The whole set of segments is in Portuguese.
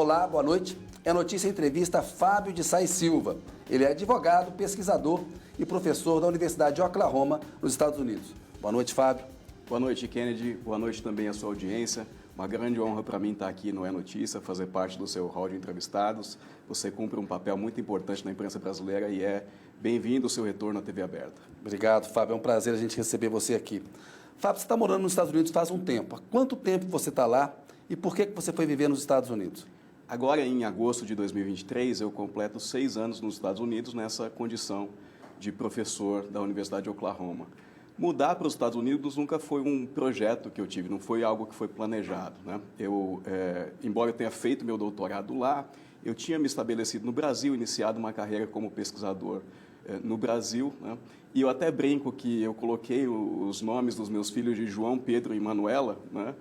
Olá, boa noite. É notícia entrevista Fábio de Sais Silva. Ele é advogado, pesquisador e professor da Universidade de Oklahoma, nos Estados Unidos. Boa noite, Fábio. Boa noite, Kennedy. Boa noite também à sua audiência. Uma grande honra para mim estar aqui no É Notícia, fazer parte do seu hall de entrevistados. Você cumpre um papel muito importante na imprensa brasileira e é bem-vindo ao seu retorno à TV aberta. Obrigado, Fábio. É um prazer a gente receber você aqui. Fábio, você está morando nos Estados Unidos faz um tempo. Há quanto tempo você está lá e por que você foi viver nos Estados Unidos? Agora, em agosto de 2023, eu completo 6 anos nos Estados Unidos nessa condição de professor da Universidade de Oklahoma. Mudar para os Estados Unidos nunca foi um projeto que eu tive, não foi algo que foi planejado, né? Embora eu tenha feito meu doutorado lá, eu tinha me estabelecido no Brasil, iniciado uma carreira como pesquisador no Brasil, né? E eu até brinco que eu coloquei os nomes dos meus filhos de João, Pedro e Manuela, né?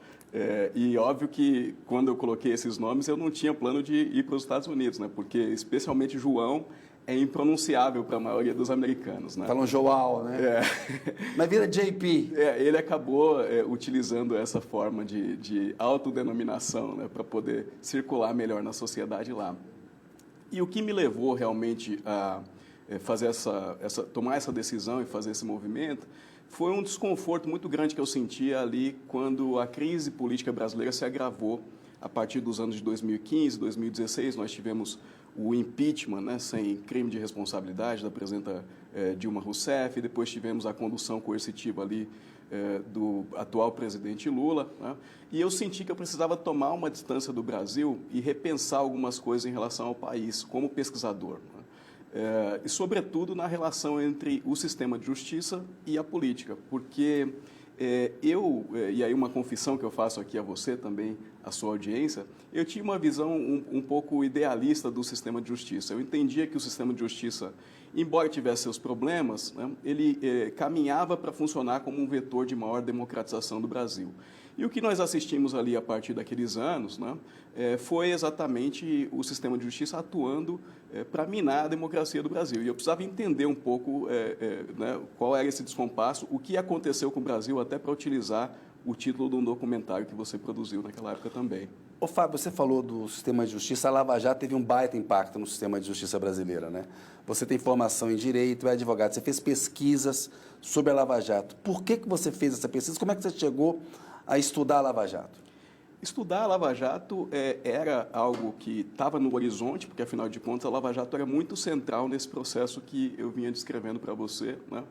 E óbvio que quando eu coloquei esses nomes eu não tinha plano de ir para os Estados Unidos, né? Porque especialmente João é impronunciável para a maioria dos americanos, né? Falam João, né? Mas vira JP. Ele acabou utilizando essa forma de autodenominação, né, para poder circular melhor na sociedade lá. E o que me levou realmente a fazer tomar essa decisão e fazer esse movimento foi um desconforto muito grande que eu sentia ali quando a crise política brasileira se agravou a partir dos anos de 2015, 2016. Nós tivemos o impeachment, né, sem crime de responsabilidade da presidenta Dilma Rousseff, e depois tivemos a condução coercitiva ali do atual presidente Lula, né? E eu senti que eu precisava tomar uma distância do Brasil e repensar algumas coisas em relação ao país, como pesquisador, né? E, sobretudo, na relação entre o sistema de justiça e a política, porque e aí uma confissão que eu faço aqui a você também, a sua audiência, eu tinha uma visão um pouco idealista do sistema de justiça. Eu entendia que o sistema de justiça, embora tivesse seus problemas, né, ele caminhava para funcionar como um vetor de maior democratização do Brasil. E o que nós assistimos ali a partir daqueles anos, né, foi exatamente o sistema de justiça atuando para minar a democracia do Brasil. E eu precisava entender um pouco né, qual era esse descompasso, o que aconteceu com o Brasil, até para utilizar o título de um documentário que você produziu naquela época também. Ô, Fábio, você falou do sistema de justiça. A Lava Jato teve um baita impacto no sistema de justiça brasileira, né? Você tem formação em direito, é advogado, você fez pesquisas sobre a Lava Jato. Por que você fez essa pesquisa? Como é que você chegou a estudar a Lava Jato? Estudar a Lava Jato era algo que estava no horizonte, porque, afinal de contas, a Lava Jato era muito central nesse processo que eu vinha descrevendo para você, né?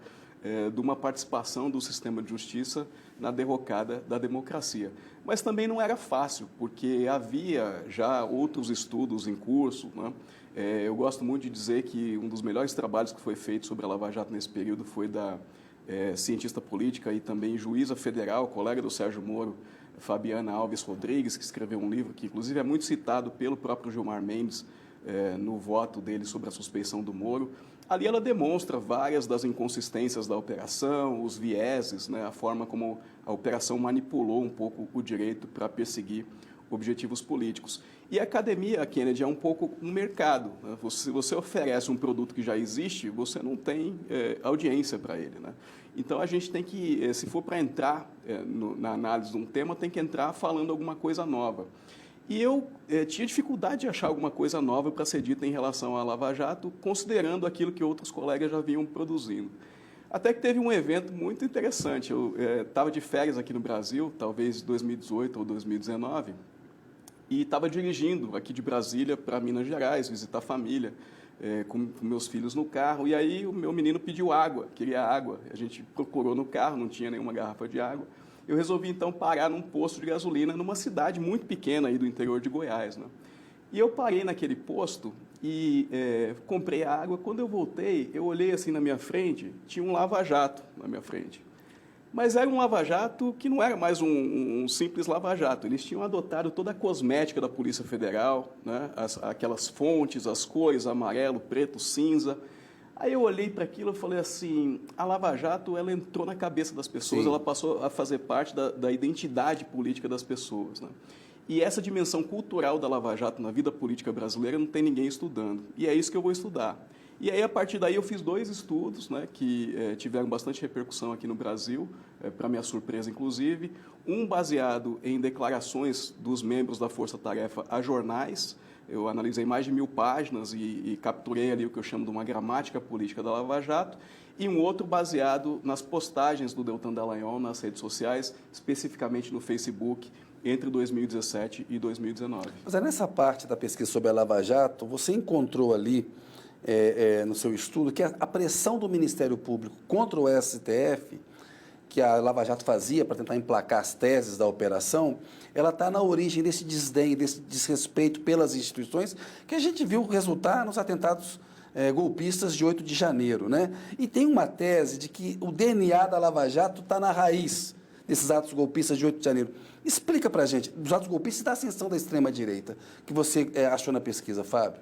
De uma participação do sistema de justiça na derrocada da democracia. Mas também não era fácil, porque havia já outros estudos em curso, né? Eu gosto muito de dizer que um dos melhores trabalhos que foi feito sobre a Lava Jato nesse período foi da cientista política e também juíza federal, colega do Sérgio Moro, Fabiana Alves Rodrigues, que escreveu um livro que, inclusive, é muito citado pelo próprio Gilmar Mendes no voto dele sobre a suspeição do Moro. Ali ela demonstra várias das inconsistências da operação, os vieses, né, a forma como a operação manipulou um pouco o direito para perseguir objetivos políticos. E a academia, Kennedy, é um pouco um mercado, né? Se você oferece um produto que já existe, você não tem audiência para ele, né? Então, a gente tem que, se for para entrar na análise de um tema, tem que entrar falando alguma coisa nova. E eu tinha dificuldade de achar alguma coisa nova para ser dita em relação à Lava Jato, considerando aquilo que outros colegas já vinham produzindo. Até que teve um evento muito interessante. Eu estava de férias aqui no Brasil, talvez 2018 ou 2019, e estava dirigindo aqui de Brasília para Minas Gerais, visitar a família, com meus filhos no carro. E aí o meu menino pediu água, queria água. A gente procurou no carro, não tinha nenhuma garrafa de água. Eu resolvi, então, parar num posto de gasolina numa cidade muito pequena aí do interior de Goiás, né? E eu parei naquele posto e comprei a água. Quando eu voltei, eu olhei assim na minha frente, tinha um lava-jato na minha frente. Mas era um lava-jato que não era mais um simples lava-jato. Eles tinham adotado toda a cosmética da Polícia Federal, né? Aquelas fontes, as cores, amarelo, preto, cinza. Aí eu olhei para aquilo e falei assim, a Lava Jato, ela entrou na cabeça das pessoas, ela passou a fazer parte da identidade política das pessoas, né? E essa dimensão cultural da Lava Jato na vida política brasileira não tem ninguém estudando. E é isso que eu vou estudar. E aí, a partir daí, eu fiz 2 estudos, né, que tiveram bastante repercussão aqui no Brasil, para minha surpresa, inclusive. Um baseado em declarações dos membros da Força Tarefa a jornais. Eu analisei mais de 1000 páginas e capturei ali o que eu chamo de uma gramática política da Lava Jato. E um outro baseado nas postagens do Deltan Dallagnol nas redes sociais, especificamente no Facebook, entre 2017 e 2019. Mas é nessa parte da pesquisa sobre a Lava Jato, você encontrou ali, no seu estudo, que a pressão do Ministério Público contra o STF, que a Lava Jato fazia para tentar emplacar as teses da operação, ela está na origem desse desdém, desse desrespeito pelas instituições, que a gente viu resultar nos atentados golpistas de 8 de janeiro, né? E tem uma tese de que o DNA da Lava Jato está na raiz desses atos golpistas de 8 de janeiro. Explica para a gente, dos atos golpistas e da ascensão da extrema-direita, que você achou na pesquisa, Fábio.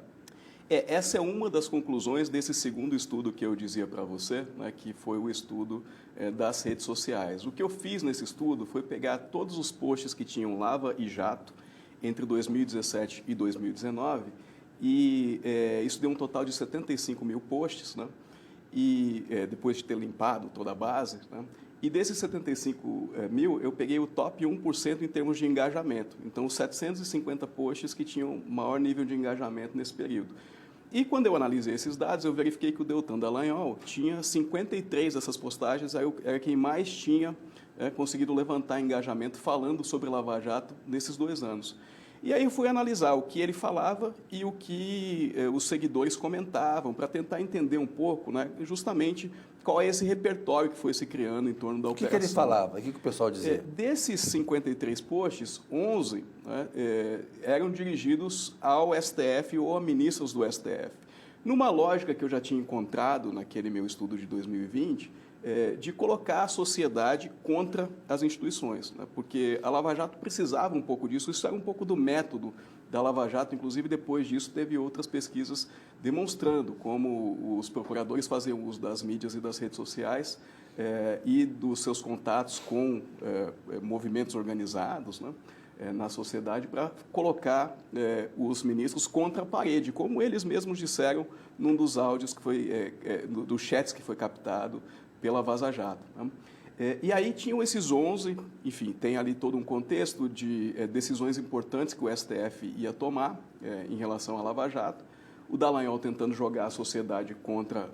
Essa é uma das conclusões desse segundo estudo que eu dizia para você, né, que foi o estudo das redes sociais. O que eu fiz nesse estudo foi pegar todos os posts que tinham Lava e Jato entre 2017 e 2019, e isso deu um total de 75 mil posts, né, e depois de ter limpado toda a base, né, e desses 75 mil, eu peguei o top 1% em termos de engajamento. Então, os 750 posts que tinham maior nível de engajamento nesse período. E quando eu analisei esses dados, eu verifiquei que o Deltan Dallagnol tinha 53 dessas postagens, era quem mais tinha conseguido levantar engajamento falando sobre Lava Jato nesses 2 anos. E aí eu fui analisar o que ele falava e o que os seguidores comentavam, para tentar entender um pouco, né, justamente qual é esse repertório que foi se criando em torno da operação. O que ele falava? O que o pessoal dizia? Desses 53 posts, 11 eram dirigidos ao STF ou a ministros do STF. Numa lógica que eu já tinha encontrado naquele meu estudo de 2020, de colocar a sociedade contra as instituições, né? Porque a Lava Jato precisava um pouco disso, isso era um pouco do método da Lava Jato, inclusive depois disso teve outras pesquisas demonstrando como os procuradores faziam uso das mídias e das redes sociais e dos seus contatos com movimentos organizados, né, na sociedade para colocar os ministros contra a parede, como eles mesmos disseram num dos áudios que foi, dos chats que foi captado pela Vaza Jato, né? E aí tinham esses 11, enfim, tem ali todo um contexto de decisões importantes que o STF ia tomar em relação à Lava Jato, o Dallagnol tentando jogar a sociedade contra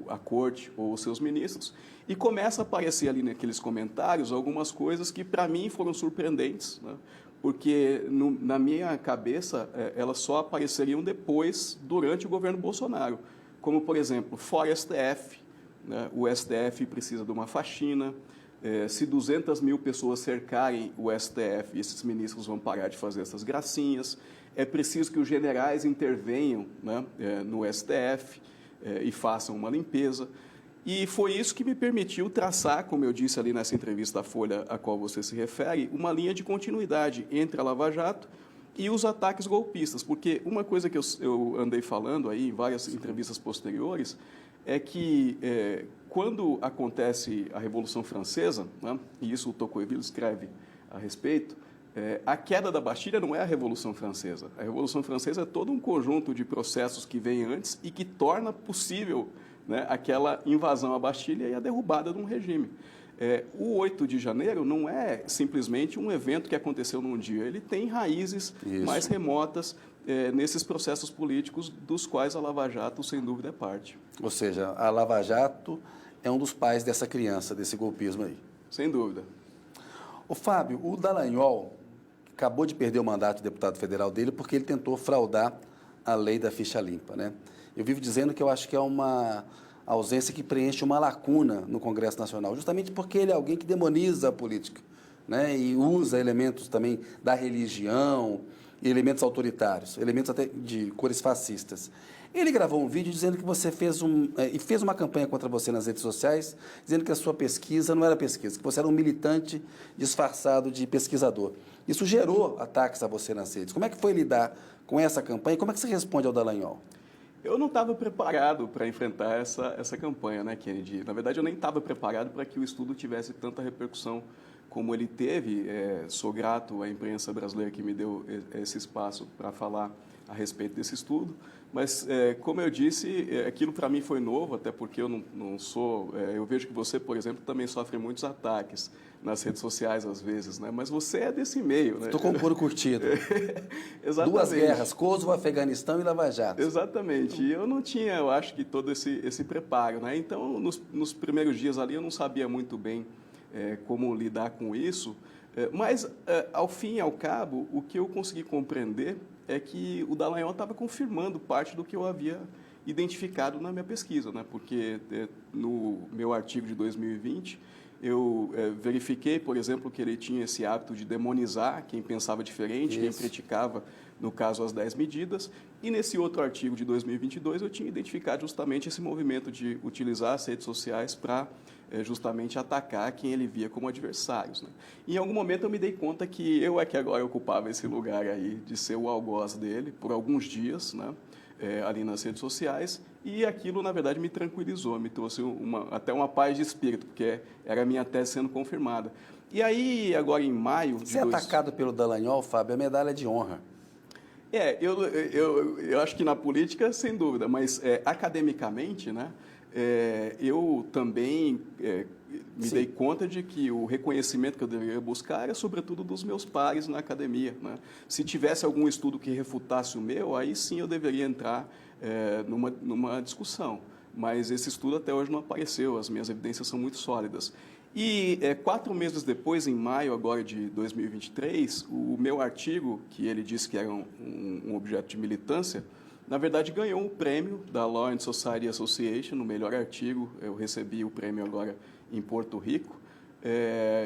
a corte ou os seus ministros, e começa a aparecer ali naqueles comentários algumas coisas que para mim foram surpreendentes, né? Porque na minha cabeça elas só apareceriam depois, durante o governo Bolsonaro, como, por exemplo, fora STF, né? O STF precisa de uma faxina, se 200 mil pessoas cercarem o STF, esses ministros vão parar de fazer essas gracinhas, é preciso que os generais intervenham, né, no STF e façam uma limpeza. E foi isso que me permitiu traçar, como eu disse ali nessa entrevista da Folha a qual você se refere, uma linha de continuidade entre a Lava Jato e os ataques golpistas. Porque uma coisa que eu andei falando aí em várias entrevistas posteriores é que quando acontece a Revolução Francesa, né, e isso o Tocqueville escreve a respeito, a queda da Bastilha não é a Revolução Francesa. A Revolução Francesa é todo um conjunto de processos que vem antes e que torna possível, né, aquela invasão à Bastilha e a derrubada de um regime. O 8 de janeiro não é simplesmente um evento que aconteceu num dia, ele tem raízes mais remotas nesses processos políticos dos quais a Lava Jato, sem dúvida, é parte. Ou seja, a Lava Jato é um dos pais dessa criança, desse golpismo aí. Sem dúvida. Ô Fábio, o Dallagnol acabou de perder o mandato de deputado federal dele porque ele tentou fraudar a lei da ficha limpa, né? Eu vivo dizendo que eu acho que é uma ausência que preenche uma lacuna no Congresso Nacional, justamente porque ele é alguém que demoniza a política, né? E usa elementos também da religião, elementos autoritários, elementos até de cores fascistas. Ele gravou um vídeo dizendo que você fez uma campanha contra você nas redes sociais, dizendo que a sua pesquisa não era pesquisa, que você era um militante disfarçado de pesquisador. Isso gerou ataques a você nas redes. Como é que foi lidar com essa campanha e como é que você responde ao Dallagnol? Eu não estava preparado para enfrentar essa campanha, né, Kennedy? Na verdade, eu nem estava preparado para que o estudo tivesse tanta repercussão como ele teve. Sou grato à imprensa brasileira que me deu esse espaço para falar a respeito desse estudo. Mas, como eu disse, aquilo para mim foi novo, até porque eu não sou... eu vejo que você, por exemplo, também sofre muitos ataques nas redes sociais, às vezes, né? Mas você é desse meio, né? Estou com o couro curtido. Exatamente. 2 guerras, Kosovo, Afeganistão e Lava Jato. Exatamente. E eu não tinha, eu acho que todo esse preparo, né? Então, nos primeiros dias ali, eu não sabia muito bem como lidar com isso. Mas, ao fim e ao cabo, o que eu consegui compreender é que o Dallagnol estava confirmando parte do que eu havia identificado na minha pesquisa, né? Porque no meu artigo de 2020, eu verifiquei, por exemplo, que ele tinha esse hábito de demonizar quem pensava diferente, quem criticava, no caso, as 10 medidas. E nesse outro artigo de 2022, eu tinha identificado justamente esse movimento de utilizar as redes sociais para justamente atacar quem ele via como adversários, né? Em algum momento eu me dei conta que eu é que agora ocupava esse lugar aí de ser o algoz dele por alguns dias, né? Ali nas redes sociais, e aquilo, na verdade, me tranquilizou, me trouxe até uma paz de espírito, porque era a minha tese sendo confirmada. E aí, agora em maio... Ser atacado pelo Dallagnol, Fábio, é medalha de honra. Eu acho que na política, sem dúvida, mas academicamente, né, eu também me dei conta de que o reconhecimento que eu deveria buscar era, sobretudo, dos meus pares na academia, né? Se tivesse algum estudo que refutasse o meu, aí sim eu deveria entrar numa discussão. Mas esse estudo até hoje não apareceu, as minhas evidências são muito sólidas. E 4 meses depois, em maio agora de 2023, o meu artigo, que ele disse que era um objeto de militância, na verdade ganhou um prêmio da Law and Society Association, no melhor artigo. Eu recebi o prêmio agora em Porto Rico.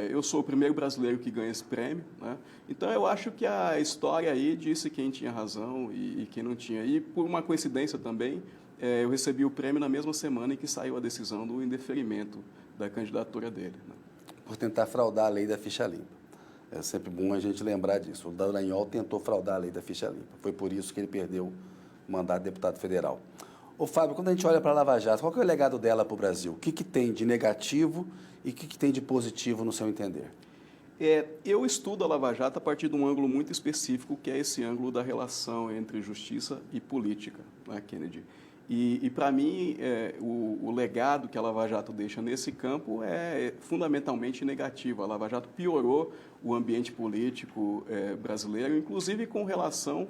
Eu sou o primeiro brasileiro que ganha esse prêmio, né? Então, eu acho que a história aí disse quem tinha razão e quem não tinha. E, por uma coincidência também, eu recebi o prêmio na mesma semana em que saiu a decisão do indeferimento da candidatura dele, né? Por tentar fraudar a lei da ficha limpa. É sempre bom a gente lembrar disso. O Dallagnol tentou fraudar a lei da ficha limpa. Foi por isso que ele perdeu o mandato de deputado federal. Ô, Fábio, quando a gente olha para a Lava Jato, qual que é o legado dela para o Brasil? O que tem de negativo e o que tem de positivo, no seu entender? Eu estudo a Lava Jato a partir de um ângulo muito específico, que é esse ângulo da relação entre justiça e política, né, Kennedy? E para mim, o legado que a Lava Jato deixa nesse campo é fundamentalmente negativo. A Lava Jato piorou o ambiente político brasileiro, inclusive com relação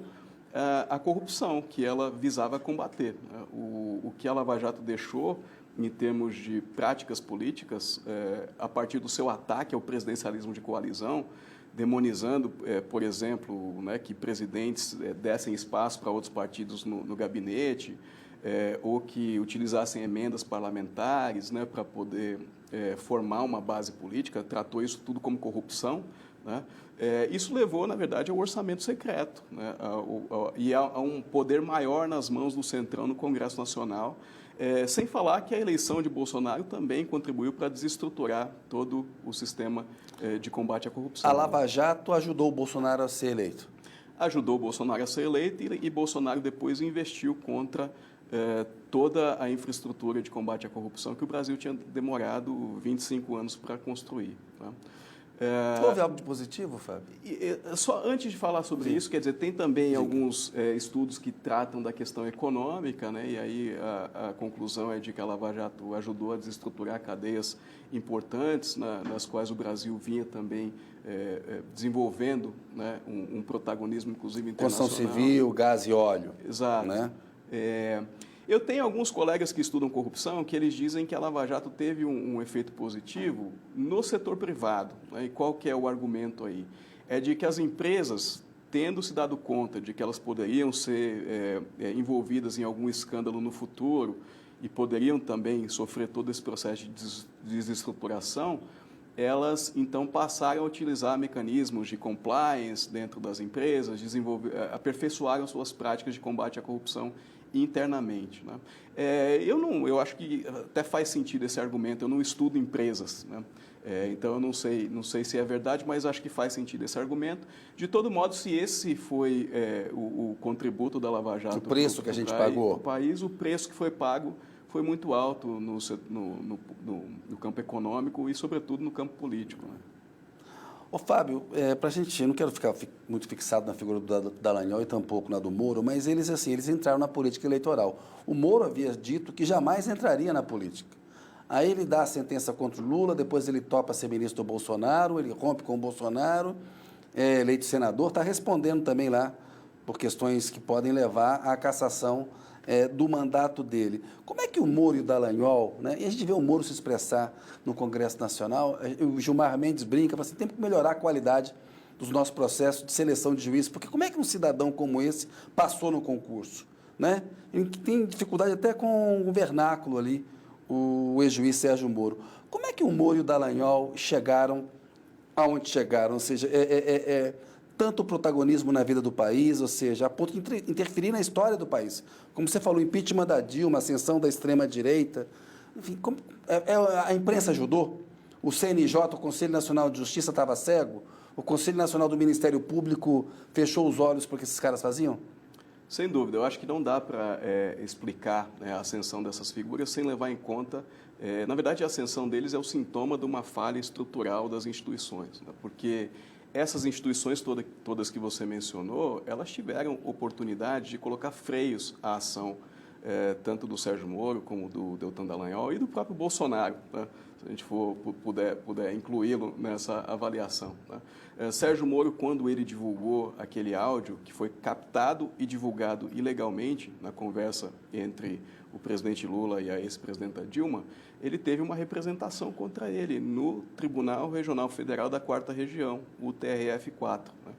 à corrupção que ela visava combater, né? O que a Lava Jato deixou em termos de práticas políticas, a partir do seu ataque ao presidencialismo de coalizão, demonizando, por exemplo, né, que presidentes dessem espaço para outros partidos no gabinete, ou que utilizassem emendas parlamentares, né, para poder formar uma base política, tratou isso tudo como corrupção, né? Isso levou, na verdade, ao orçamento secreto, né, e a um poder maior nas mãos do Centrão no Congresso Nacional, sem falar que a eleição de Bolsonaro também contribuiu para desestruturar todo o sistema de combate à corrupção. A Lava Jato ajudou o Bolsonaro a ser eleito? Ajudou o Bolsonaro a ser eleito e Bolsonaro depois investiu contra toda a infraestrutura de combate à corrupção que o Brasil tinha demorado 25 anos para construir, tá? Houve algo de positivo, Fábio? Só antes de falar sobre isso, quer dizer, tem também alguns estudos que tratam da questão econômica, né? E aí a conclusão é de que a Lava Jato ajudou a desestruturar cadeias importantes, nas quais o Brasil vinha também desenvolvendo, né, um protagonismo, inclusive, internacional. Construção civil, gás e óleo. Exato. Né? Eu tenho alguns colegas que estudam corrupção que eles dizem que a Lava Jato teve um efeito positivo no setor privado, né? E qual que é o argumento aí? É de que as empresas, tendo se dado conta de que elas poderiam ser envolvidas em algum escândalo no futuro e poderiam também sofrer todo esse processo de desestruturação, elas, então, passaram a utilizar mecanismos de compliance dentro das empresas, aperfeiçoaram suas práticas de combate à corrupção internamente, né? Eu acho que até faz sentido esse argumento. Eu não estudo empresas, né? Então eu não sei se é verdade, mas acho que faz sentido esse argumento. De todo modo, se esse foi o contributo da Lava Jato, o preço que a gente pagou, o país, o preço que foi pago foi muito alto no campo econômico e, sobretudo, no campo político, né? Ô, Fábio, para a gente, eu não quero ficar muito fixado na figura do Dallagnol e tampouco na do Moro, mas eles entraram na política eleitoral. O Moro havia dito que jamais entraria na política. Aí ele dá a sentença contra o Lula, depois ele topa ser ministro do Bolsonaro, ele rompe com o Bolsonaro, é eleito senador, está respondendo também lá por questões que podem levar à cassação do mandato dele. Como é que o Moro e o Dallagnol, né, e a gente vê o Moro se expressar no Congresso Nacional, o Gilmar Mendes brinca, fala assim, tem que melhorar a qualidade dos nossos processos de seleção de juízes, porque como é que um cidadão como esse passou no concurso? Né? Ele tem dificuldade até com o vernáculo ali, o ex-juiz Sérgio Moro. Como é que o Moro e o Dallagnol chegaram aonde chegaram? Ou seja, tanto o protagonismo na vida do país, ou seja, a ponto de interferir na história do país. Como você falou, impeachment da Dilma, ascensão da extrema-direita. Enfim, a imprensa ajudou? O CNJ, o Conselho Nacional de Justiça, estava cego? O Conselho Nacional do Ministério Público fechou os olhos para o que esses caras faziam? Sem dúvida, eu acho que não dá para explicar, né, a ascensão dessas figuras sem levar em conta, na verdade, a ascensão deles é o sintoma de uma falha estrutural das instituições, né, porque essas instituições todas que você mencionou, elas tiveram oportunidade de colocar freios à ação, tanto do Sérgio Moro como do Deltan Dallagnol e do próprio Bolsonaro, né, se a gente puder incluí-lo nessa avaliação. Né. Sérgio Moro, quando ele divulgou aquele áudio, que foi captado e divulgado ilegalmente na conversa entre o presidente Lula e a ex-presidenta Dilma, ele teve uma representação contra ele no Tribunal Regional Federal da 4ª Região, o TRF4. Né.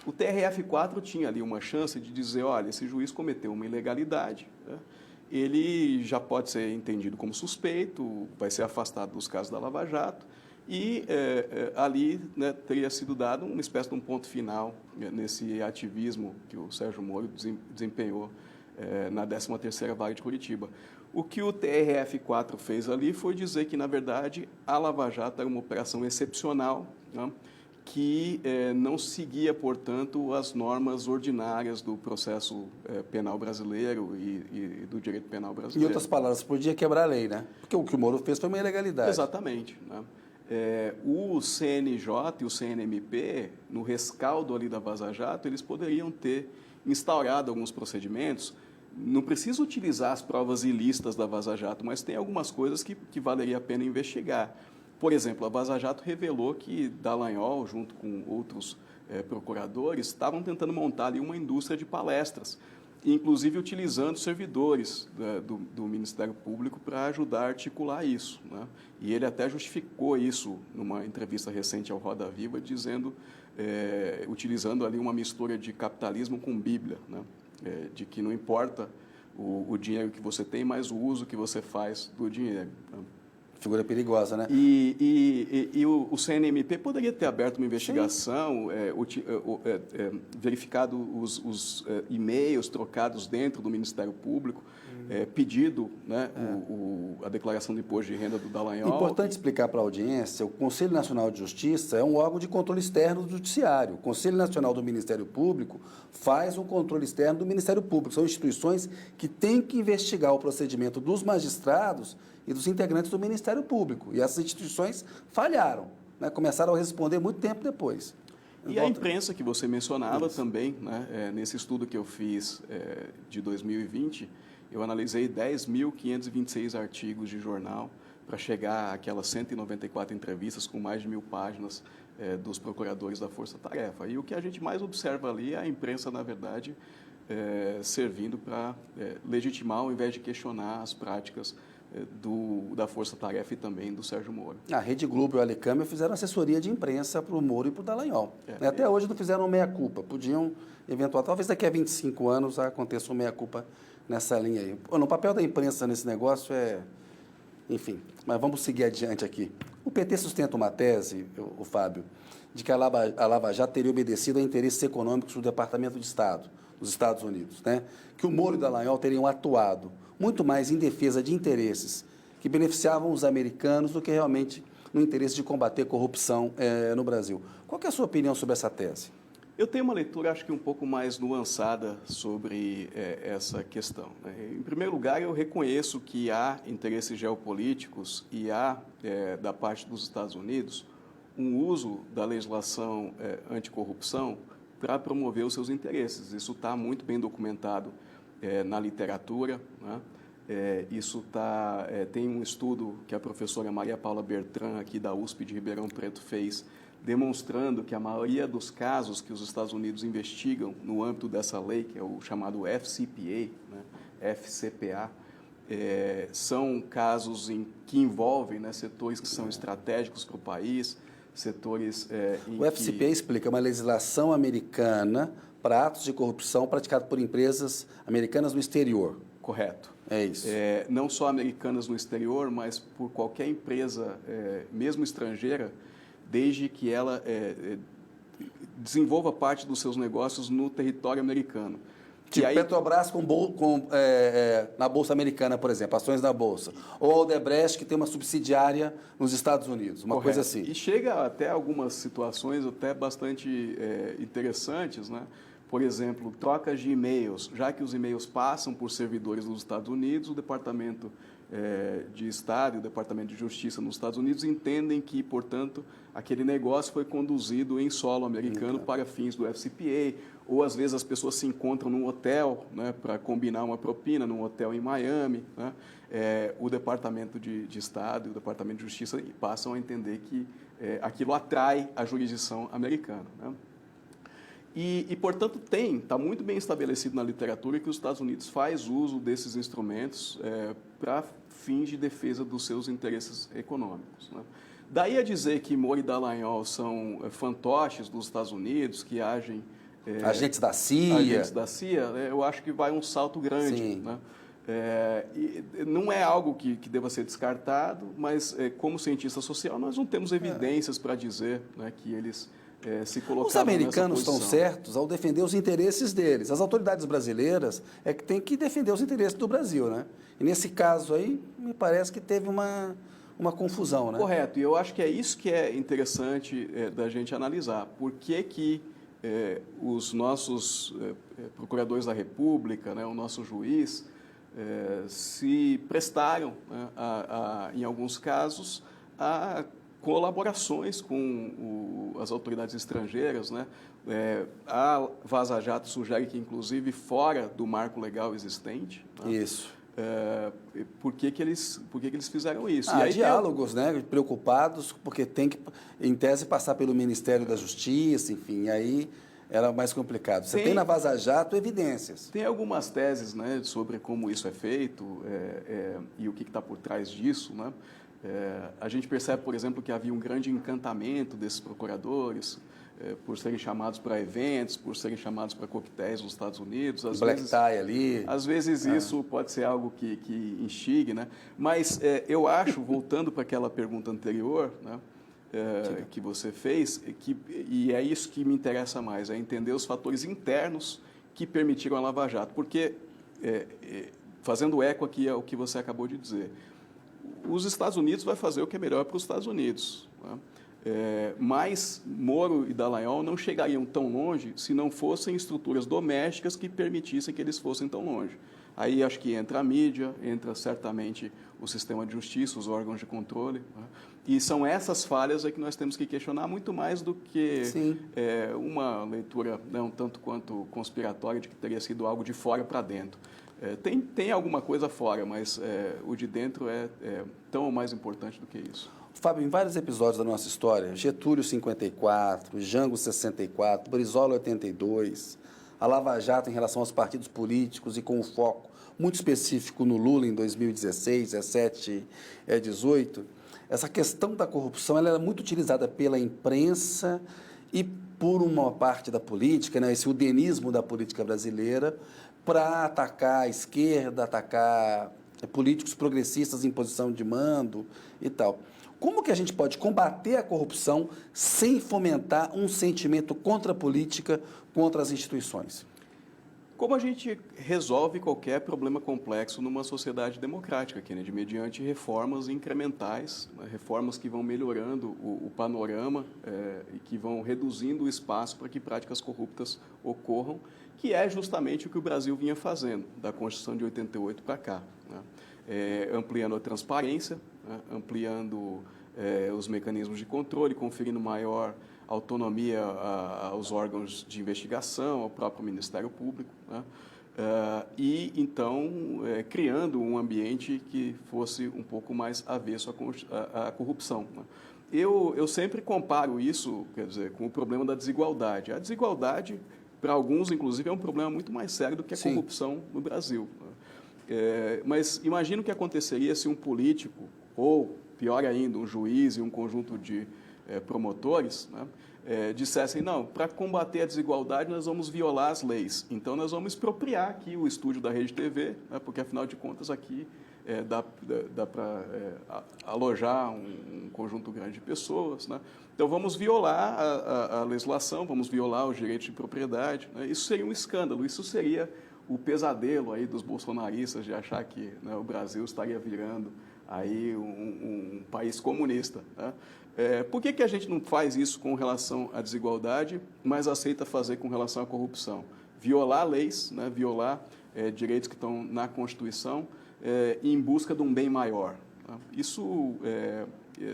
O TRF4 tinha ali uma chance de dizer, olha, esse juiz cometeu uma ilegalidade, né, ele já pode ser entendido como suspeito, vai ser afastado dos casos da Lava Jato, e ali, né, teria sido dado uma espécie de um ponto final, né, nesse ativismo que o Sérgio Moro desempenhou na 13ª Vara de Curitiba. O que o TRF4 fez ali foi dizer que, na verdade, a Lava Jato era uma operação excepcional, né, que não seguia, portanto, as normas ordinárias do processo penal brasileiro e do direito penal brasileiro. Em outras palavras, podia quebrar a lei, né? Porque o que o Moro fez foi uma ilegalidade. Exatamente. Né? O CNJ e o CNMP, no rescaldo ali da Vaza Jato, eles poderiam ter instaurado alguns procedimentos. Não precisa utilizar as provas ilícitas da Vaza Jato, mas tem algumas coisas que valeria a pena investigar. Por exemplo, a Vaza Jato revelou que Dallagnol, junto com outros procuradores, estavam tentando montar ali uma indústria de palestras, inclusive utilizando servidores do Ministério Público para ajudar a articular isso. Né? E ele até justificou isso numa entrevista recente ao Roda Viva, dizendo, utilizando ali uma mistura de capitalismo com Bíblia, né? De que não importa o dinheiro que você tem, mas o uso que você faz do dinheiro. Né? Figura perigosa, né? E o CNMP poderia ter aberto uma investigação, verificado os e-mails trocados dentro do Ministério Público, pedido, né, a declaração de imposto de renda do Dallagnol. Importante explicar para a audiência, o Conselho Nacional de Justiça é um órgão de controle externo do Judiciário. O Conselho Nacional do Ministério Público faz um controle externo do Ministério Público. São instituições que têm que investigar o procedimento dos magistrados e dos integrantes do Ministério Público. E essas instituições falharam, né? Começaram a responder muito tempo depois. E a imprensa que você mencionava também, né? Nesse estudo que eu fiz de 2020, eu analisei 10.526 artigos de jornal para chegar àquelas 194 entrevistas com mais de 1.000 páginas dos procuradores da Força Tarefa. E o que a gente mais observa ali é a imprensa, na verdade, servindo para legitimar ao invés de questionar as práticas da Força Tarefa e também do Sérgio Moro. A Rede Globo e o Alecâmbio fizeram assessoria de imprensa para o Moro e para o Dallagnol. Até hoje não fizeram meia-culpa. Podiam, eventualmente, talvez daqui a 25 anos aconteça uma meia-culpa nessa linha aí. O papel da imprensa nesse negócio enfim, mas vamos seguir adiante aqui. O PT sustenta uma tese, o Fábio, de que a Lava Jato teria obedecido a interesses econômicos do Departamento de Estado, dos Estados Unidos, né? Que o Moro e o Dallagnol teriam atuado muito mais em defesa de interesses que beneficiavam os americanos do que realmente no interesse de combater corrupção no Brasil. Qual que é a sua opinião sobre essa tese? Eu tenho uma leitura, acho que um pouco mais nuançada sobre essa questão. Né? Em primeiro lugar, eu reconheço que há interesses geopolíticos e há, da parte dos Estados Unidos, um uso da legislação anticorrupção para promover os seus interesses. Isso está muito bem documentado na literatura, né? Tem um estudo que a professora Maria Paula Bertrand, aqui da USP de Ribeirão Preto, fez, demonstrando que a maioria dos casos que os Estados Unidos investigam no âmbito dessa lei, que é o chamado FCPA, né? FCPA, são casos que envolvem, né, setores que são estratégicos para o país, setores O FCPA explica, é uma legislação americana para atos de corrupção praticados por empresas americanas no exterior. Correto. É isso. Não só americanas no exterior, mas por qualquer empresa, mesmo estrangeira, desde que ela desenvolva parte dos seus negócios no território americano. Tipo Petrobras na Bolsa Americana, por exemplo, ações na Bolsa. Ou a Odebrecht, que tem uma subsidiária nos Estados Unidos, uma coisa assim. E chega até algumas situações até bastante interessantes, né? Por exemplo, trocas de e-mails. Já que os e-mails passam por servidores nos Estados Unidos, o Departamento de Estado e o Departamento de Justiça nos Estados Unidos entendem que, portanto, aquele negócio foi conduzido em solo americano para fins do FCPA, ou às vezes as pessoas se encontram num hotel, né, para combinar uma propina, num hotel em Miami, né? O Departamento de Estado e o Departamento de Justiça passam a entender que aquilo atrai a jurisdição americana, né? Portanto, está muito bem estabelecido na literatura que os Estados Unidos faz uso desses instrumentos para fins de defesa dos seus interesses econômicos, né? Daí a dizer que Moro e Dallagnol são fantoches dos Estados Unidos, que agem... agentes da CIA. Agentes da CIA, eu acho que vai um salto grande. Sim. Né? Não é algo que deva ser descartado, mas como cientista social nós não temos evidências para dizer, né, que eles... se colocaram Os americanos nessa estão posição. certos ao defender os interesses deles. As autoridades brasileiras é que têm que defender os interesses do Brasil, né? E nesse caso aí, me parece que teve uma confusão, né? Correto. E eu acho que é isso que é interessante da gente analisar. Por que os nossos procuradores da República, né, o nosso juiz, se prestaram, né, em alguns casos, a colaborações com as autoridades estrangeiras, né? A Vaza Jato sugere que, inclusive, fora do marco legal existente. Né? Isso. Por que eles fizeram isso? Há diálogos, né? Preocupados, porque tem que, em tese, passar pelo Ministério da Justiça, enfim, aí era mais complicado. Você tem na Vaza Jato evidências. Tem algumas teses, né, sobre como isso é feito e o que está por trás disso, né? A gente percebe, por exemplo, que havia um grande encantamento desses procuradores por serem chamados para eventos, por serem chamados para coquetéis nos Estados Unidos. Black tie ali. Às vezes isso pode ser algo que instigue, né? Mas eu acho, voltando para aquela pergunta anterior, né, que você fez, e é isso que me interessa mais, é entender os fatores internos que permitiram a Lava Jato. Porque, fazendo eco aqui ao que você acabou de dizer, os Estados Unidos vai fazer o que é melhor para os Estados Unidos, né? Mas Moro e Dallagnol não chegariam tão longe se não fossem estruturas domésticas que permitissem que eles fossem tão longe. Aí acho que entra a mídia, entra certamente o sistema de justiça, os órgãos de controle, né? E são essas falhas que nós temos que questionar muito mais do que uma leitura, né, um tanto quanto conspiratória de que teria sido algo de fora para dentro. Tem alguma coisa fora, mas o de dentro é tão ou mais importante do que isso. Fábio, em vários episódios da nossa história, Getúlio 54, Jango 64, Brizola 82, a Lava Jato em relação aos partidos políticos e com um foco muito específico no Lula em 2016, 17 e 18, essa questão da corrupção ela era muito utilizada pela imprensa e por uma parte da política, né, esse udenismo da política brasileira, para atacar a esquerda, atacar políticos progressistas em posição de mando e tal. Como que a gente pode combater a corrupção sem fomentar um sentimento contra a política, contra as instituições? Como a gente resolve qualquer problema complexo numa sociedade democrática, Kennedy, mediante reformas incrementais, né, reformas que vão melhorando o panorama e que vão reduzindo o espaço para que práticas corruptas ocorram, que é justamente o que o Brasil vinha fazendo, da Constituição de 88 para cá, né? Ampliando a transparência, né, ampliando os mecanismos de controle, conferindo maior autonomia aos órgãos de investigação, ao próprio Ministério Público, né? E, então, criando um ambiente que fosse um pouco mais avesso à corrupção, né? Eu sempre comparo isso, quer dizer, com o problema da desigualdade. A desigualdade, para alguns, inclusive, é um problema muito mais sério do que a corrupção no Brasil, né? Mas imagina o que aconteceria se um político, ou, pior ainda, um juiz e um conjunto de promotores, né, dissessem, não, para combater a desigualdade nós vamos violar as leis. Então nós vamos expropriar aqui o estúdio da Rede TV, né, porque afinal de contas aqui dá para alojar um conjunto grande de pessoas, né? Então vamos violar a legislação, vamos violar os direitos de propriedade, né? Isso seria um escândalo, isso seria o pesadelo aí dos bolsonaristas de achar que, né, o Brasil estaria virando aí um país comunista, né? Por que a gente não faz isso com relação à desigualdade, mas aceita fazer com relação à corrupção? Violar leis, né, violar direitos que estão na Constituição em busca de um bem maior, né? Isso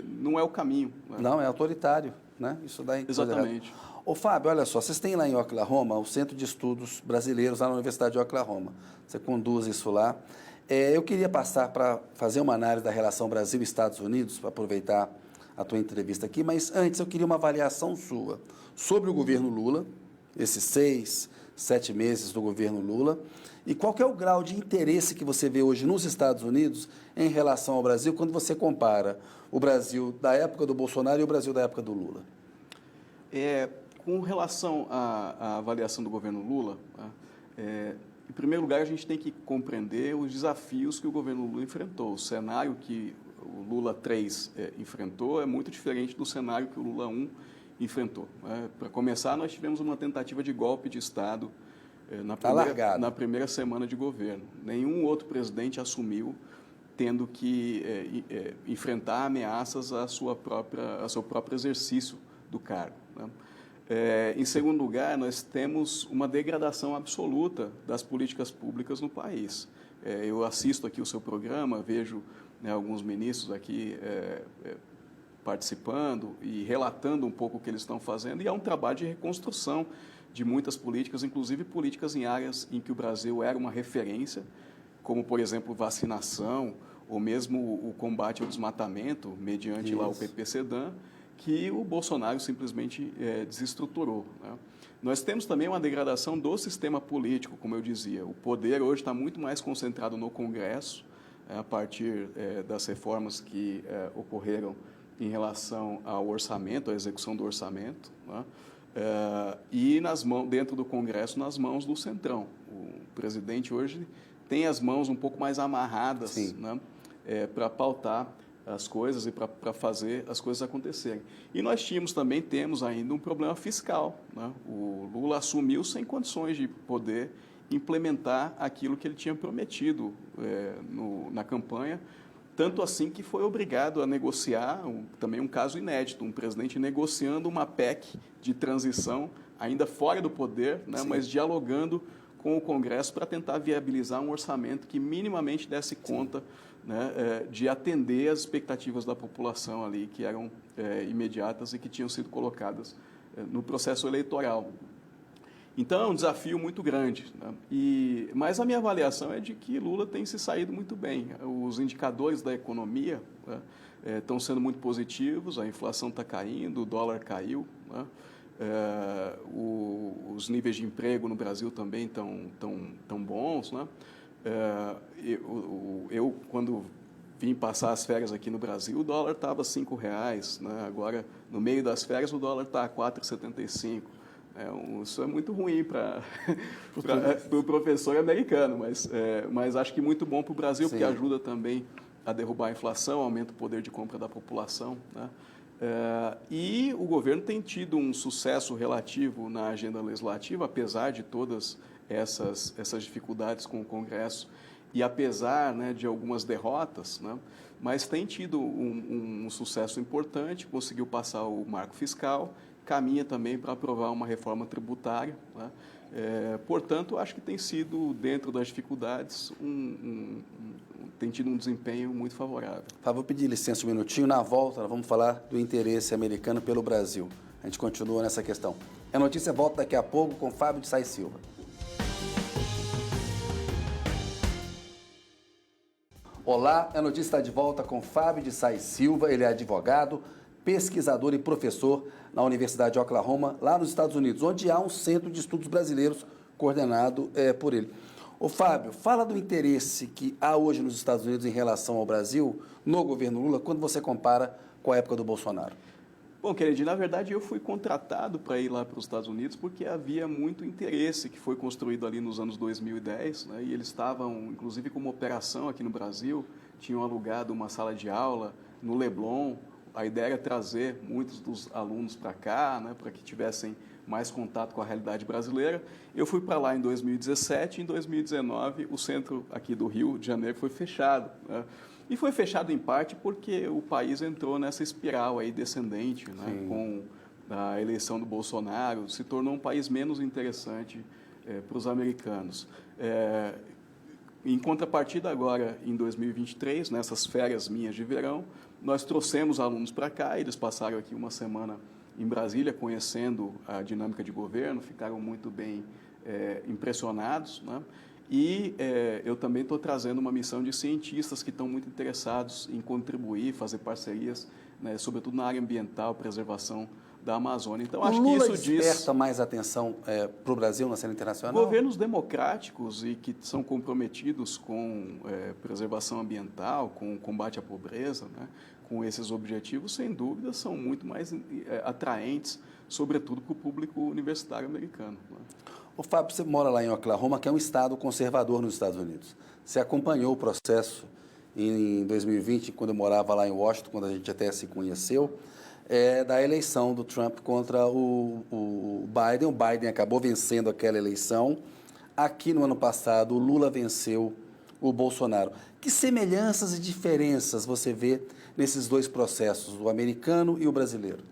não é o caminho, né? Não, é autoritário, né? Isso dá Exatamente. Ô, Fábio, olha só, vocês têm lá em Oklahoma o Centro de Estudos Brasileiros, lá na Universidade de Oklahoma. Você conduz isso lá. Eu queria passar para fazer uma análise da relação Brasil e Estados Unidos, para aproveitar a tua entrevista aqui, mas antes eu queria uma avaliação sua sobre o governo Lula, esses 6, 7 meses do governo Lula, e qual que é o grau de interesse que você vê hoje nos Estados Unidos em relação ao Brasil, quando você compara o Brasil da época do Bolsonaro e o Brasil da época do Lula? Com relação à avaliação do governo Lula, em primeiro lugar, a gente tem que compreender os desafios que o governo Lula enfrentou. O cenário que o Lula 3 enfrentou é muito diferente do cenário que o Lula 1 enfrentou. Para começar, nós tivemos uma tentativa de golpe de Estado na primeira semana de governo. Nenhum outro presidente assumiu tendo que enfrentar ameaças ao seu próprio exercício do cargo, né? Em segundo lugar, nós temos uma degradação absoluta das políticas públicas no país. Eu assisto aqui o seu programa, vejo, né, alguns ministros aqui participando e relatando um pouco o que eles estão fazendo, e há um trabalho de reconstrução de muitas políticas, inclusive políticas em áreas em que o Brasil era uma referência, como, por exemplo, vacinação, ou mesmo o combate ao desmatamento, mediante lá o PPCDAN, que o Bolsonaro simplesmente desestruturou, né? Nós temos também uma degradação do sistema político, como eu dizia. O poder hoje está muito mais concentrado no Congresso, a partir das reformas que ocorreram em relação ao orçamento, à execução do orçamento, né? E dentro do Congresso, nas mãos do Centrão. O presidente hoje tem as mãos um pouco mais amarradas, né, para pautar as coisas e para fazer as coisas acontecerem. E nós temos ainda um problema fiscal, né? O Lula assumiu sem condições de poder implementar aquilo que ele tinha prometido na campanha, tanto assim que foi obrigado a negociar, também um caso inédito, um presidente negociando uma PEC de transição, ainda fora do poder, né, mas dialogando com o Congresso para tentar viabilizar um orçamento que minimamente desse conta, né, de atender as expectativas da população ali, que eram imediatas e que tinham sido colocadas no processo eleitoral. Então, é um desafio muito grande, né? Mas a minha avaliação é de que Lula tem se saído muito bem. Os indicadores da economia, né, estão sendo muito positivos, a inflação está caindo, o dólar caiu, né? Os níveis de emprego no Brasil também estão bons, né? Eu, quando vim passar as férias aqui no Brasil, o dólar estava R$ 5,00, né? Agora, no meio das férias, o dólar está a R$ 4,75. Isso é muito ruim para o professor americano, mas acho que muito bom para o Brasil, porque ajuda também a derrubar a inflação, aumenta o poder de compra da população, né? E o governo tem tido um sucesso relativo na agenda legislativa, apesar de todas essas dificuldades com o Congresso e apesar, né, de algumas derrotas, né, mas tem tido um sucesso importante, conseguiu passar o marco fiscal caminha também para aprovar uma reforma tributária, né? Portanto, acho que tem sido, dentro das dificuldades, tem tido um desempenho muito favorável. Vou pedir licença um minutinho. Na volta, nós vamos falar do interesse americano pelo Brasil. A gente continua nessa questão. A notícia volta daqui a pouco com Fábio de Sais Silva. Olá, a notícia está de volta com Fábio de Sais Silva. Ele é advogado, pesquisador e professor na Universidade de Oklahoma, lá nos Estados Unidos, onde há um centro de estudos brasileiros coordenado por ele. Ô Fábio, fala do interesse que há hoje nos Estados Unidos em relação ao Brasil, no governo Lula, quando você compara com a época do Bolsonaro. Bom, Kennedy, na verdade eu fui contratado para ir lá para os Estados Unidos porque havia muito interesse que foi construído ali nos anos 2010, né, e eles estavam, inclusive, com uma operação aqui no Brasil, tinham alugado uma sala de aula no Leblon. A ideia era trazer muitos dos alunos para cá, né, para que tivessem mais contato com a realidade brasileira. Eu fui para lá em 2017 e em 2019 o centro aqui do Rio de Janeiro foi fechado, né? E foi fechado em parte porque o país entrou nessa espiral aí descendente, né, com a eleição do Bolsonaro, se tornou um país menos interessante para os americanos. Em contrapartida, agora, em 2023, nessas férias minhas de verão, nós trouxemos alunos para cá, eles passaram aqui uma semana em Brasília, conhecendo a dinâmica de governo, ficaram muito bem impressionados, né? E eu também estou trazendo uma missão de cientistas que estão muito interessados em contribuir, fazer parcerias, né, sobretudo na área ambiental, preservação da Amazônia. Então, acho que isso desperta mais atenção para o Brasil na cena internacional? Governos democráticos e que são comprometidos com preservação ambiental, com combate à pobreza, né, com esses objetivos, sem dúvida, são muito mais atraentes, sobretudo para o público universitário americano, né? O Fábio, você mora lá em Oklahoma, que é um estado conservador nos Estados Unidos. Você acompanhou o processo em 2020, quando eu morava lá em Washington, quando a gente até se conheceu, da eleição do Trump contra o Biden. O Biden acabou vencendo aquela eleição. Aqui no ano passado, o Lula venceu o Bolsonaro. Que semelhanças e diferenças você vê nesses dois processos, o americano e o brasileiro?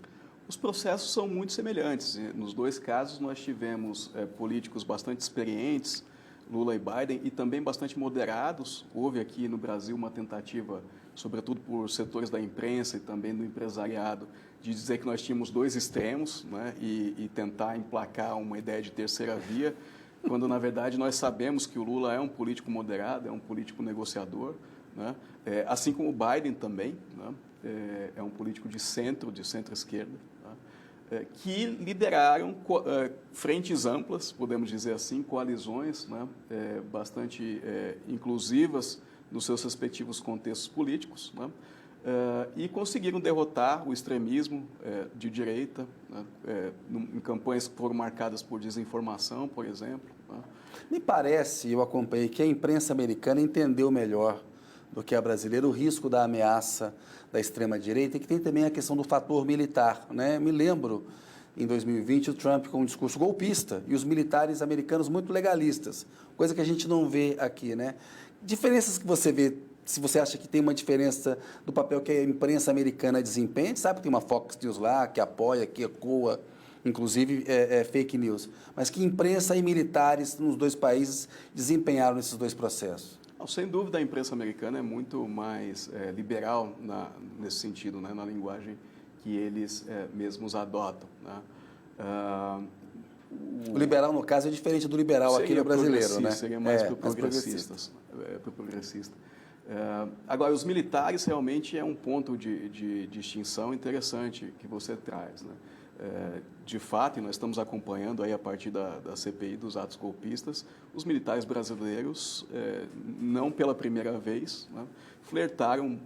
Os processos são muito semelhantes. Nos dois casos, nós tivemos políticos bastante experientes, Lula e Biden, e também bastante moderados. Houve aqui no Brasil uma tentativa, sobretudo por setores da imprensa e também do empresariado, de dizer que nós tínhamos dois extremos, né, e tentar emplacar uma ideia de terceira via, quando, na verdade, nós sabemos que o Lula é um político moderado, é um político negociador, né, assim como o Biden também, né, é um político de centro-esquerda, que lideraram frentes amplas, podemos dizer assim, coalizões, né, bastante inclusivas nos seus respectivos contextos políticos, né, e conseguiram derrotar o extremismo de direita, né, em campanhas que foram marcadas por desinformação, por exemplo, né. Me parece, eu acompanhei, que a imprensa americana entendeu melhor do que a brasileira o risco da ameaça da extrema-direita e que tem também a questão do fator militar, né? Me lembro, em 2020, o Trump com um discurso golpista e os militares americanos muito legalistas, coisa que a gente não vê aqui, né? Diferenças que você vê, se você acha que tem uma diferença do papel que a imprensa americana desempenha, a gente sabe que tem uma Fox News lá, que apoia, que ecoa, inclusive fake news, mas que imprensa e militares nos dois países desempenharam nesses dois processos? Sem dúvida, a imprensa americana é muito mais liberal nesse sentido, né, na linguagem que eles mesmos adotam, né. O liberal, no caso, é diferente do liberal aqui no brasileiro, né? Seria mais para progressistas. Agora, os militares realmente é um ponto de distinção interessante que você traz, né? De fato, e nós estamos acompanhando aí a partir da CPI dos atos golpistas, os militares brasileiros, não pela primeira vez, né, flertaram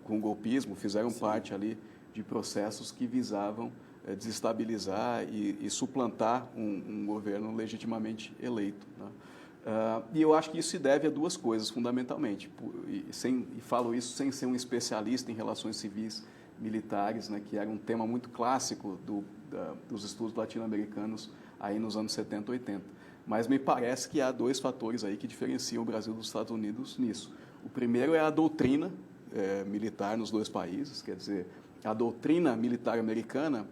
com o golpismo, fizeram parte ali de processos que visavam desestabilizar e suplantar um governo legitimamente eleito, né. E eu acho que isso se deve a duas coisas, fundamentalmente, e falo isso sem ser um especialista em relações civis militares, né, que era um tema muito clássico dos estudos latino-americanos aí nos anos 70, 80. Mas me parece que há dois fatores aí que diferenciam o Brasil dos Estados Unidos nisso. O primeiro é a doutrina militar nos dois países, quer dizer, a doutrina militar americana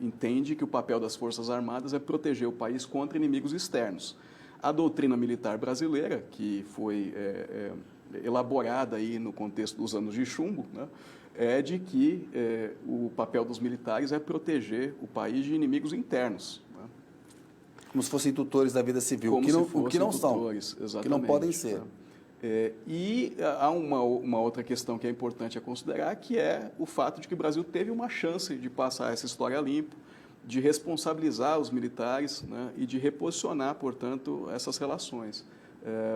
entende que o papel das Forças Armadas é proteger o país contra inimigos externos. A doutrina militar brasileira, que foi elaborada aí no contexto dos anos de chumbo, né, é de que o papel dos militares é proteger o país de inimigos internos. Né? Como se fossem tutores da vida civil, Como o que não tutores, são, que não podem ser. Né? E há uma outra questão que é importante a considerar, que é o fato de que o Brasil teve uma chance de passar essa história limpo, de responsabilizar os militares, né, e de reposicionar, portanto, essas relações.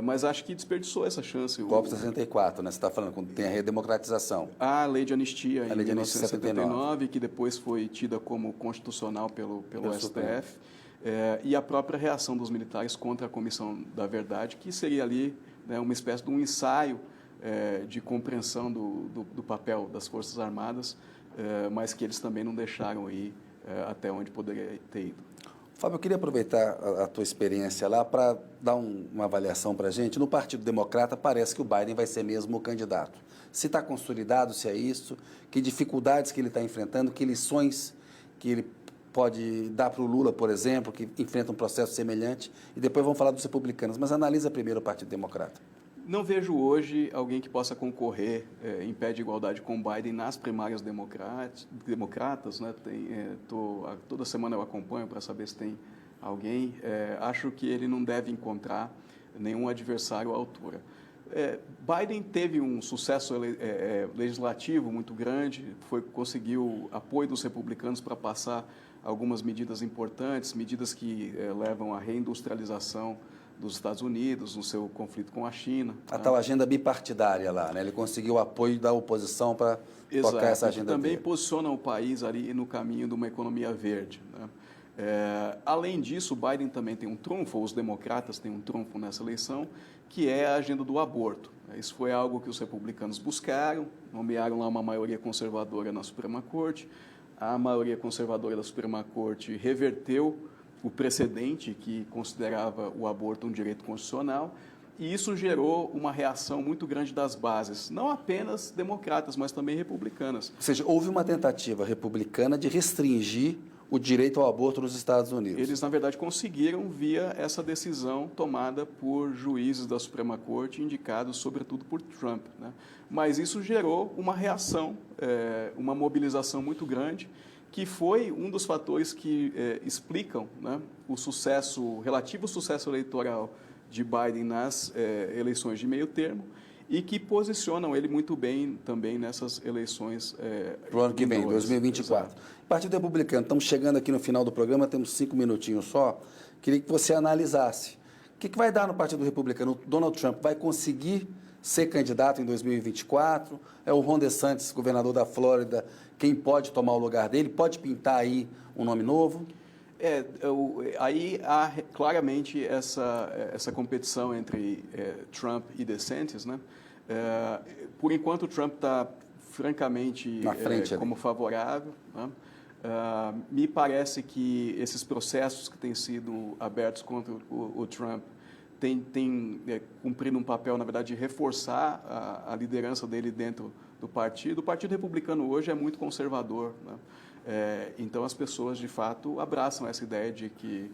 Mas acho que desperdiçou essa chance. Golpe de 64, né? Você está falando, quando tem a redemocratização. A lei de anistia em 1979, que depois foi tida como constitucional pelo STF, e a própria reação dos militares contra a Comissão da Verdade, que seria ali, né, uma espécie de um ensaio de compreensão do papel das Forças Armadas, mas que eles também não deixaram ir até onde poderia ter ido. Fábio, eu queria aproveitar a tua experiência lá para dar uma avaliação para a gente. No Partido Democrata, parece que o Biden vai ser mesmo o candidato. Se está consolidado, se é isso, que dificuldades que ele está enfrentando, que lições que ele pode dar para o Lula, por exemplo, que enfrenta um processo semelhante, e depois vamos falar dos republicanos. Mas analisa primeiro o Partido Democrata. Não vejo hoje alguém que possa concorrer em pé de igualdade com o Biden nas primárias democratas. Né? Toda semana eu acompanho para saber se tem alguém. Acho que ele não deve encontrar nenhum adversário à altura. Biden teve um sucesso legislativo muito grande, conseguiu apoio dos republicanos para passar algumas medidas importantes, medidas que levam à reindustrialização dos Estados Unidos, no seu conflito com a China. A tal agenda bipartidária lá, né? Ele conseguiu o apoio da oposição para tocar essa agenda também dele. posiciona o país ali no caminho de uma economia verde. Né? Além disso, o Biden também tem um trunfo, os democratas têm um trunfo nessa eleição, que é a agenda do aborto. Isso foi algo que os republicanos buscaram, nomearam lá uma maioria conservadora na Suprema Corte. A maioria conservadora da Suprema Corte reverteu o precedente que considerava o aborto um direito constitucional, e isso gerou uma reação muito grande das bases, não apenas democratas, mas também republicanas. Ou seja, houve uma tentativa republicana de restringir o direito ao aborto nos Estados Unidos. Eles, na verdade, conseguiram via essa decisão tomada por juízes da Suprema Corte, indicados sobretudo por Trump. Né? Mas isso gerou uma reação, uma mobilização muito grande, que foi um dos fatores que explicam, né, o relativo sucesso eleitoral de Biden nas eleições de meio termo, e que posicionam ele muito bem também nessas eleições para o ano que vem, 2024. Exato. Partido Republicano, estamos chegando aqui no final do programa, temos 5 minutinhos só. Queria que você analisasse. O que vai dar no Partido Republicano? O Donald Trump vai conseguir ser candidato em 2024? É o Ron DeSantis, governador da Flórida, quem pode tomar o lugar dele? Pode pintar aí um nome novo? Aí há claramente essa competição entre Trump e DeSantis, né? Por enquanto, o Trump está francamente na frente, como favorável. Né? Me parece que esses processos que têm sido abertos contra o Trump têm cumprido um papel, na verdade, de reforçar a liderança dele dentro do partido. O Partido Republicano hoje é muito conservador, né? Então as pessoas de fato abraçam essa ideia de que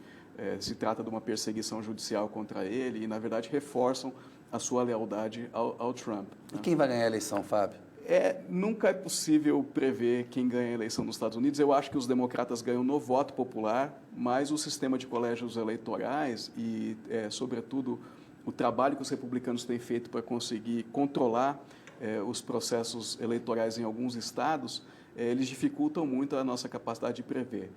se trata de uma perseguição judicial contra ele e, na verdade, reforçam a sua lealdade ao Trump. E quem vai ganhar a eleição, Fábio? Nunca é possível prever quem ganha a eleição nos Estados Unidos. Eu acho que os democratas ganham no voto popular, mas o sistema de colégios eleitorais e, sobretudo, o trabalho que os republicanos têm feito para conseguir controlar os processos eleitorais em alguns estados, eles dificultam muito a nossa capacidade de prever.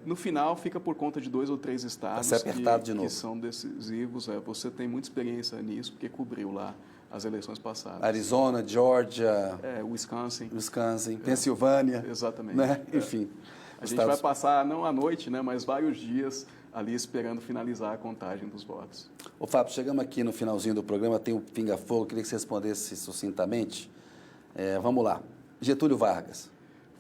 No final, fica por conta de 2 ou 3 estados que são decisivos. Você tem muita experiência nisso, porque cobriu lá as eleições passadas. Arizona, Georgia, Wisconsin, Pensilvânia. Exatamente. Né? Enfim. A gente vai passar, não à noite, né, mas vários dias ali esperando finalizar a contagem dos votos. Ô Fábio, chegamos aqui no finalzinho do programa, tem o pinga-fogo, queria que você respondesse sucintamente. Vamos lá. Getúlio Vargas.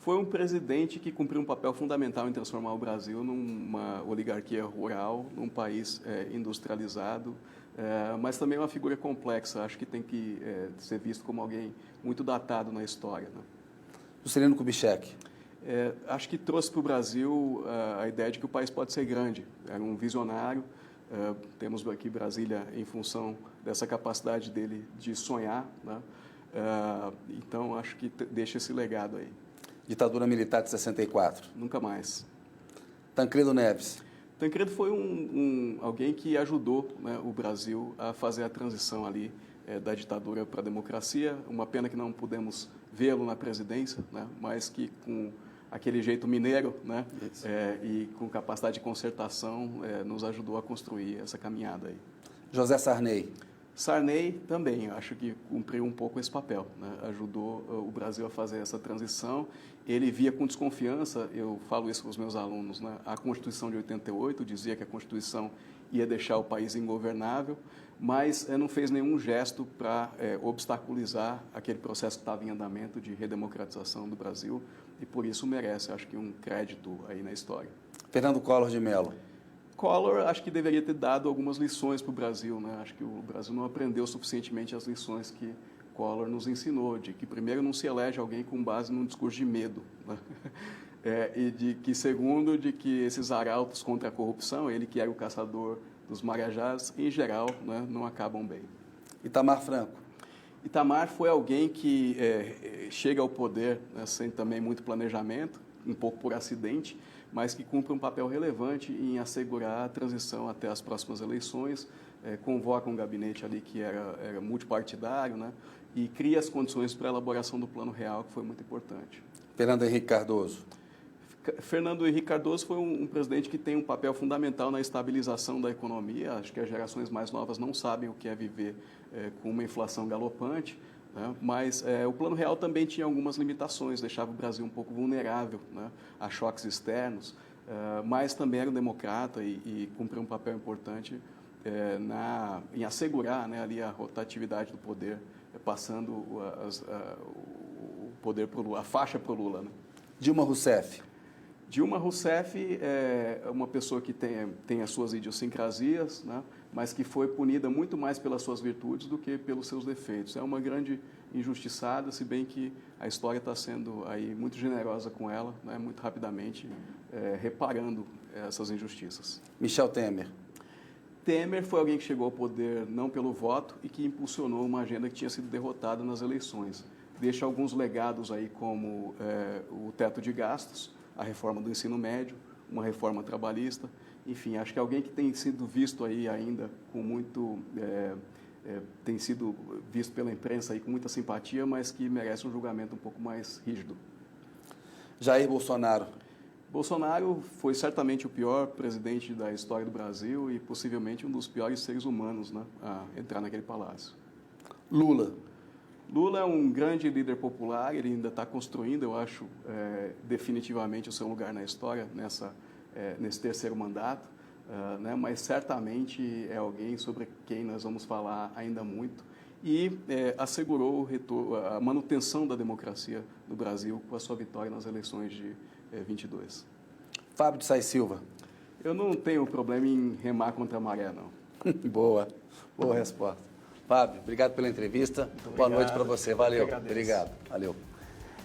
Foi um presidente que cumpriu um papel fundamental em transformar o Brasil numa oligarquia rural, num país industrializado, mas também uma figura complexa. Acho que tem que ser visto como alguém muito datado na história. Né? Juscelino Kubitschek? Acho que trouxe para o Brasil a ideia de que o país pode ser grande. Era um visionário. Temos aqui Brasília em função dessa capacidade dele de sonhar, né? Então, acho que deixa esse legado aí. Ditadura militar de 64? Nunca mais. Tancredo Neves? Tancredo foi alguém que ajudou, né, o Brasil a fazer a transição ali da ditadura para a democracia. Uma pena que não pudemos vê-lo na presidência, né, mas que com aquele jeito mineiro, né, e com capacidade de concertação, nos ajudou a construir essa caminhada aí. José Sarney? Sarney também, acho que cumpriu um pouco esse papel, né? Ajudou o Brasil a fazer essa transição. Ele via com desconfiança, eu falo isso para os meus alunos, né? A Constituição de 88 dizia que a Constituição ia deixar o país ingovernável, mas não fez nenhum gesto para obstaculizar aquele processo que estava em andamento de redemocratização do Brasil, e por isso merece, acho que, um crédito aí na história. Fernando Collor de Mello? Collor, acho que deveria ter dado algumas lições para o Brasil, né? Acho que o Brasil não aprendeu suficientemente as lições que Collor nos ensinou, de que, primeiro, não se elege alguém com base num discurso de medo, né? E de que, segundo, de que esses arautos contra a corrupção, ele que era o caçador dos marajás, em geral, né, não acabam bem. Itamar Franco? Itamar foi alguém que chega ao poder, né, sem também muito planejamento, um pouco por acidente, mas que cumpre um papel relevante em assegurar a transição até as próximas eleições, convoca um gabinete ali que era multipartidário, né, e cria as condições para a elaboração do Plano Real, que foi muito importante. Fernando Henrique Cardoso? Fernando Henrique Cardoso foi um presidente que tem um papel fundamental na estabilização da economia. Acho que as gerações mais novas não sabem o que é viver com uma inflação galopante, né? Mas o Plano Real também tinha algumas limitações, deixava o Brasil um pouco vulnerável, né, a choques externos, mas também era um democrata e cumpriu um papel importante em assegurar, né, ali a rotatividade do poder, passando o poder para o Lula, a faixa para o Lula, né? Dilma Rousseff? Dilma Rousseff é uma pessoa que tem as suas idiosincrasias, né, mas que foi punida muito mais pelas suas virtudes do que pelos seus defeitos. É uma grande injustiçada, se bem que a história está sendo aí muito generosa com ela, né, muito rapidamente, reparando essas injustiças. Michel Temer? Temer foi alguém que chegou ao poder não pelo voto e que impulsionou uma agenda que tinha sido derrotada nas eleições. Deixa alguns legados aí, como o teto de gastos, a reforma do ensino médio, uma reforma trabalhista, enfim, acho que alguém que tem sido visto aí ainda com muito, tem sido visto pela imprensa aí com muita simpatia, mas que merece um julgamento um pouco mais rígido. Jair Bolsonaro? Bolsonaro foi certamente o pior presidente da história do Brasil e possivelmente um dos piores seres humanos, né, a entrar naquele palácio. Lula? Lula é um grande líder popular, ele ainda está construindo, eu acho, definitivamente o seu lugar na história nesse terceiro mandato, né, mas certamente é alguém sobre quem nós vamos falar ainda muito e assegurou a manutenção da democracia do Brasil com a sua vitória nas eleições de 22. Fábio de Sais Silva? Eu não tenho problema em remar contra a maré, não. Boa resposta. Fábio, obrigado pela entrevista. Boa noite para você. Valeu. Obrigado. Valeu.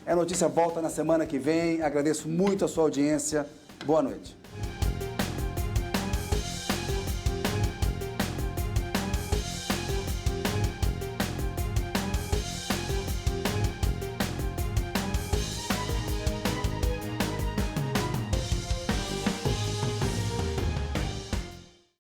A Notícia volta na semana que vem. Agradeço muito a sua audiência. Boa noite.